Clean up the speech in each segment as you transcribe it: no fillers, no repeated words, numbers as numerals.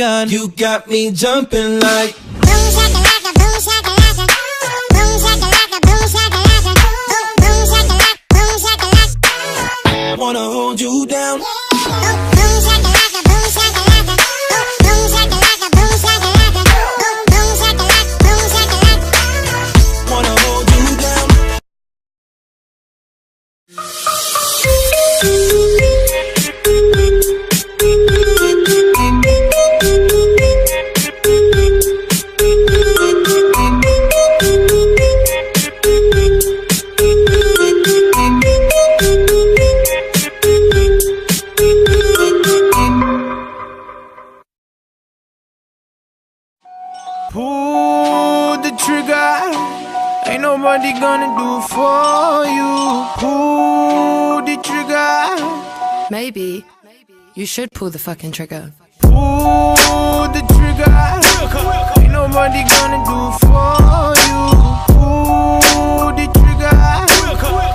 gun. You got me jumping like boom shakalaka, boom shakalaka, boom shakalaka, boom shakalaka, boom shakalaka, boom shakalaka. Wanna hold you down. Boom shakalaka, boom shakalaka, boom shakalaka, boom shakalaka, boom shakalaka, boom shakalaka. Wanna hold you down. Pull the trigger, ain't nobody gonna do it for you. Pull the trigger. Maybe you should pull the fucking trigger. Pull the trigger, ain't nobody gonna do it for you. Pull the trigger,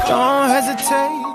don't hesitate.